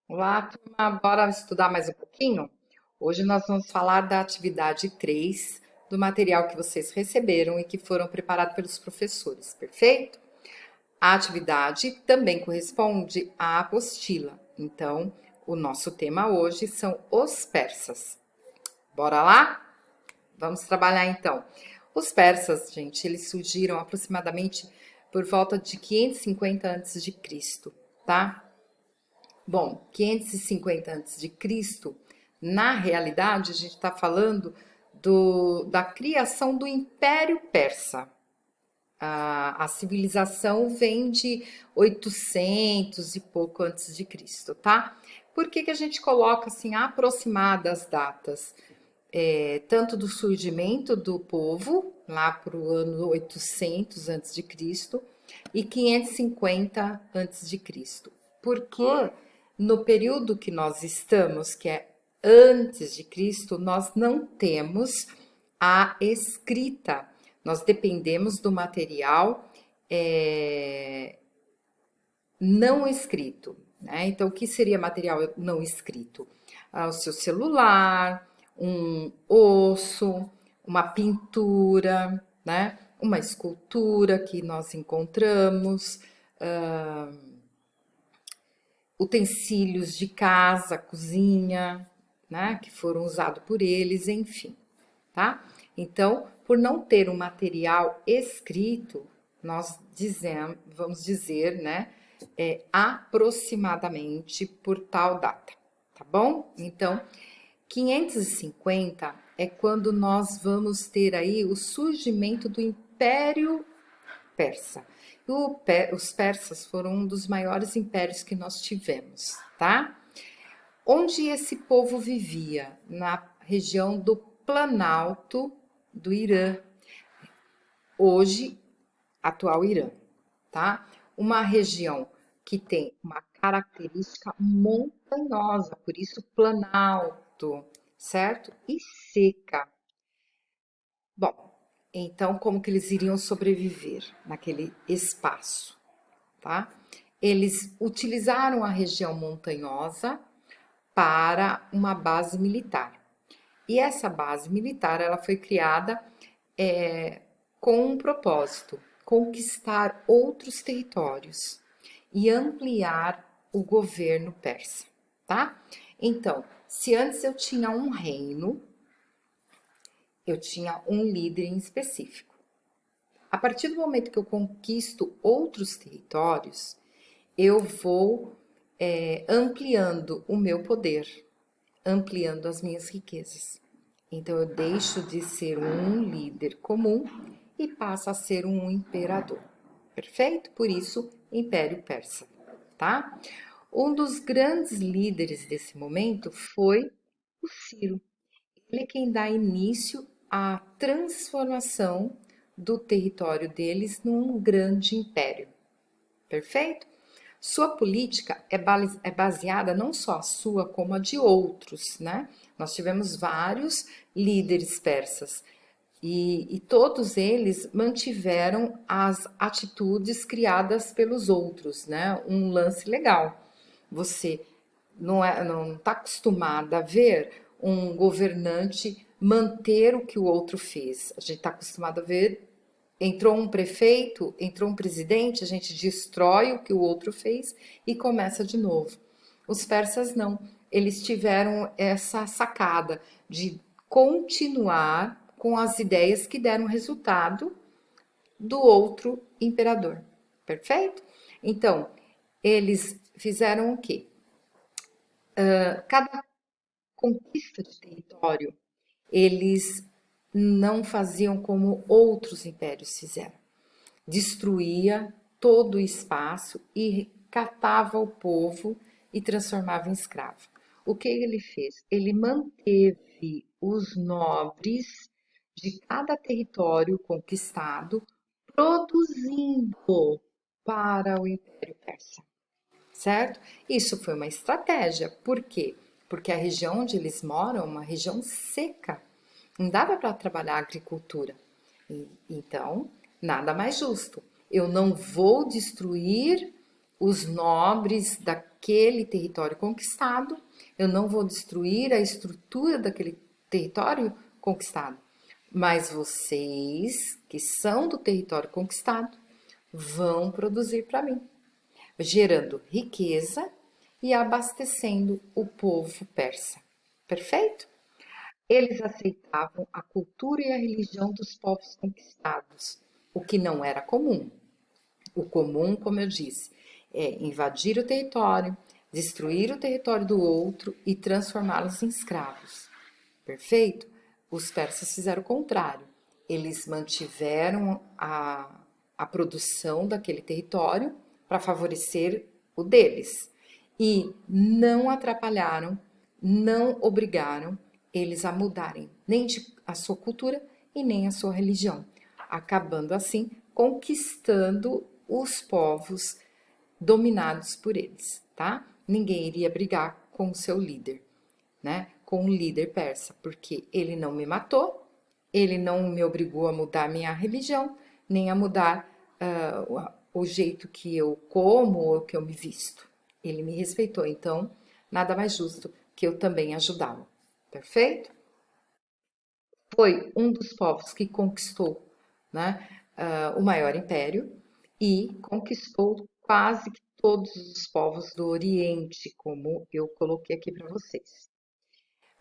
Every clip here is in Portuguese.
Olá, turma, bora estudar mais um pouquinho? Hoje nós vamos falar da atividade 3 do material que vocês receberam e que foram preparados pelos professores, perfeito? A atividade também corresponde à apostila, então o nosso tema hoje são os persas. Bora lá? Vamos trabalhar então. Os persas, gente, eles surgiram aproximadamente por volta de 550 a.C., tá? Bom, 550 a.C., na realidade, a gente está falando da criação do Império Persa. A civilização vem de 800 e pouco antes de Cristo, tá? Por que a gente coloca assim aproximadas datas? Tanto do surgimento do povo, lá para o ano 800 antes de Cristo, e 550 antes de Cristo. Porque no período que nós estamos, que é antes de Cristo, nós não temos a escrita. Nós dependemos do material não escrito, né? Então, o que seria material não escrito? O seu celular, um osso, uma pintura, né? Uma escultura que nós encontramos, utensílios de casa, cozinha, né? Que foram usados por eles, enfim, tá? Então, por não ter um material escrito, nós dizemos, vamos dizer, né, aproximadamente por tal data, tá bom? Então, 550 é quando nós vamos ter aí o surgimento do Império Persa. Os persas foram um dos maiores impérios que nós tivemos, tá? Onde esse povo vivia? Na região do Planalto do Irã, hoje atual Irã, tá? Uma região que tem uma característica montanhosa, por isso planalto, certo? E seca. Bom, então como que eles iriam sobreviver naquele espaço, tá? Eles utilizaram a região montanhosa para uma base militar. E essa base militar ela foi criada com um propósito: conquistar outros territórios e ampliar o governo persa, tá? Então, se antes eu tinha um reino, eu tinha um líder em específico. A partir do momento que eu conquisto outros territórios, eu vou ampliando o meu poder, ampliando as minhas riquezas. Então eu deixo de ser um líder comum e passo a ser um imperador. Perfeito? Por isso, Império Persa, tá? Um dos grandes líderes desse momento foi o Ciro. Ele é quem dá início à transformação do território deles num grande império. Perfeito? Sua política é baseada não só a sua, como a de outros, né? Nós tivemos vários líderes persas e todos eles mantiveram as atitudes criadas pelos outros, né? Um lance legal. Você não está acostumada a ver um governante manter o que o outro fez. A gente está acostumado a ver. Entrou um prefeito, entrou um presidente, a gente destrói o que o outro fez e começa de novo. Os persas não, eles tiveram essa sacada de continuar com as ideias que deram resultado do outro imperador. Perfeito? Então, eles fizeram o quê? Cada conquista de território, eles não faziam como outros impérios fizeram. Destruía todo o espaço e catava o povo e transformava em escravo. O que ele fez? Ele manteve os nobres de cada território conquistado produzindo para o Império Persa, certo? Isso foi uma estratégia. Por quê? Porque a região onde eles moram é uma região seca. Não dava para trabalhar a agricultura. Então, nada mais justo. Eu não vou destruir os nobres daquele território conquistado, eu não vou destruir a estrutura daquele território conquistado, mas vocês que são do território conquistado vão produzir para mim, gerando riqueza e abastecendo o povo persa. Perfeito? Eles aceitavam a cultura e a religião dos povos conquistados, o que não era comum. O comum, como eu disse, é invadir o território, destruir o território do outro e transformá-los em escravos. Perfeito? Os persas fizeram o contrário. Eles mantiveram a produção daquele território para favorecer o deles e não atrapalharam, não obrigaram eles a mudarem nem a sua cultura e nem a sua religião, acabando assim conquistando os povos dominados por eles, tá? Ninguém iria brigar com o seu líder, né? Com o líder persa, porque ele não me matou, ele não me obrigou a mudar minha religião, nem a mudar o jeito que eu como ou que eu me visto. Ele me respeitou, então nada mais justo que eu também ajudá-lo. Perfeito? Foi um dos povos que conquistou, né, o maior império e conquistou quase que todos os povos do Oriente, como eu coloquei aqui para vocês.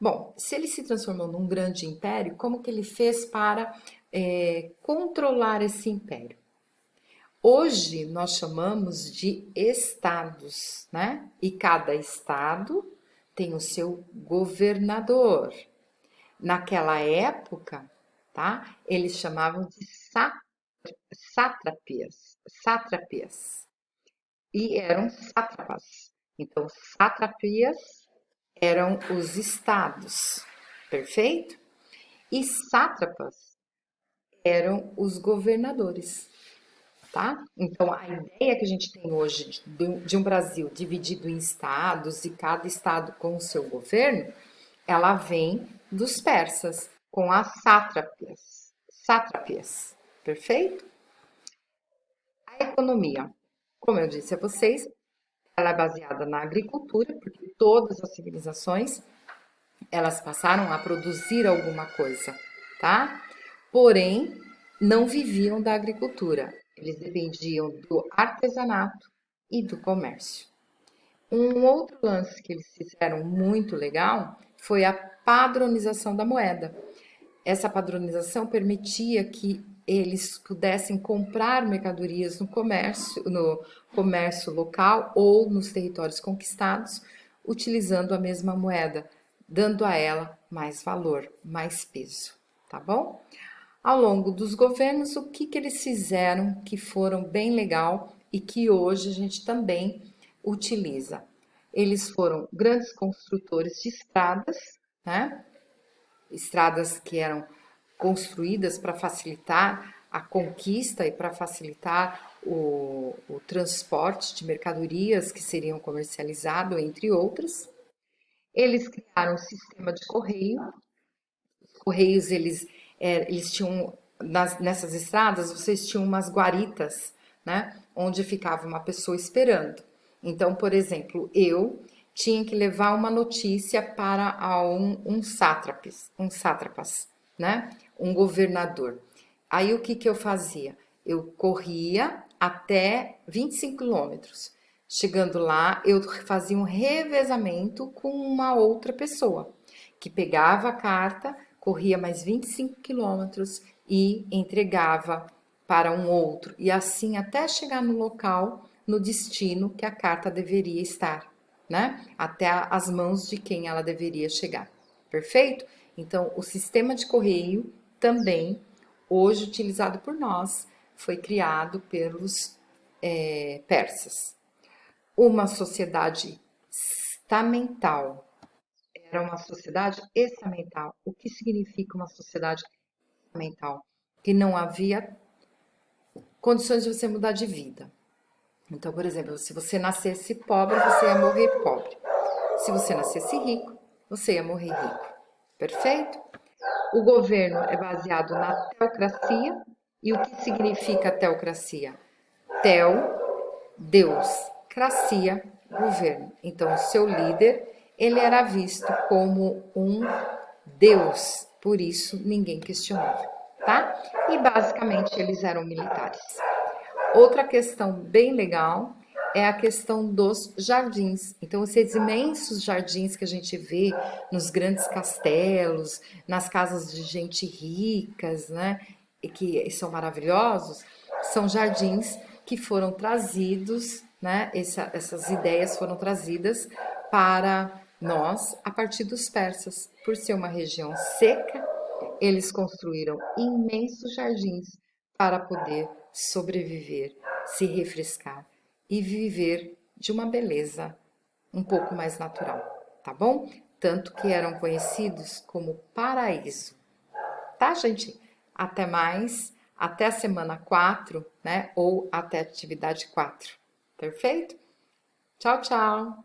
Bom, se ele se transformou num grande império, como que ele fez para controlar esse império? Hoje nós chamamos de estados, né? E cada estado tem o seu governador. Naquela época, tá? Eles chamavam de sátrapias, sátrapias. E eram sátrapas. Então, sátrapias eram os estados, perfeito? E sátrapas eram os governadores, tá? Então, a ideia que a gente tem hoje de um Brasil dividido em estados e cada estado com o seu governo, ela vem dos persas, com as sátrapias. Sátrapias, perfeito? A economia, como eu disse a vocês, ela é baseada na agricultura, porque todas as civilizações elas passaram a produzir alguma coisa, tá? Porém, não viviam da agricultura, eles dependiam do artesanato e do comércio. Um outro lance que eles fizeram muito legal foi a padronização da moeda. Essa padronização permitia que eles pudessem comprar mercadorias no comércio local ou nos territórios conquistados, utilizando a mesma moeda, dando a ela mais valor, mais peso, tá bom? Ao longo dos governos, o que que eles fizeram que foram bem legal e que hoje a gente também utiliza? Eles foram grandes construtores de estradas, né? Estradas que eram construídas para facilitar a conquista e para facilitar o transporte de mercadorias que seriam comercializadas, entre outras. Eles criaram um sistema de correio. Os correios, eles tinham, nessas estradas, vocês tinham umas guaritas, né? Onde ficava uma pessoa esperando. Então, por exemplo, eu tinha que levar uma notícia para um sátrapas, né? Um governador. Aí o que que eu fazia? Eu corria até 25 quilômetros. Chegando lá, eu fazia um revezamento com uma outra pessoa, que pegava a carta, corria mais 25 quilômetros e entregava para um outro. E assim até chegar no local, no destino que a carta deveria estar, né? Até as mãos de quem ela deveria chegar. Perfeito? Então, o sistema de correio também, hoje utilizado por nós, foi criado pelos persas. Uma sociedade estamental. Era uma sociedade estamental. O que significa uma sociedade estamental? Que não havia condições de você mudar de vida. Então, por exemplo, se você nascesse pobre, você ia morrer pobre. Se você nascesse rico, você ia morrer rico. Perfeito? O governo é baseado na teocracia. E o que significa teocracia? Teo, Deus. democracia, governo. Então, o seu líder, ele era visto como um deus, por isso ninguém questionava, tá? E basicamente eles eram militares. Outra questão bem legal é a questão dos jardins. Então, esses imensos jardins que a gente vê nos grandes castelos, nas casas de gente ricas, né? E que são maravilhosos, são jardins que foram trazidos, né? Essas ideias foram trazidas para nós a partir dos persas. Por ser uma região seca, eles construíram imensos jardins para poder sobreviver, se refrescar e viver de uma beleza um pouco mais natural, tá bom? Tanto que eram conhecidos como paraíso. Tá, gente? Até mais, até a semana 4, né? Ou até a atividade 4. Perfeito? Tchau, tchau!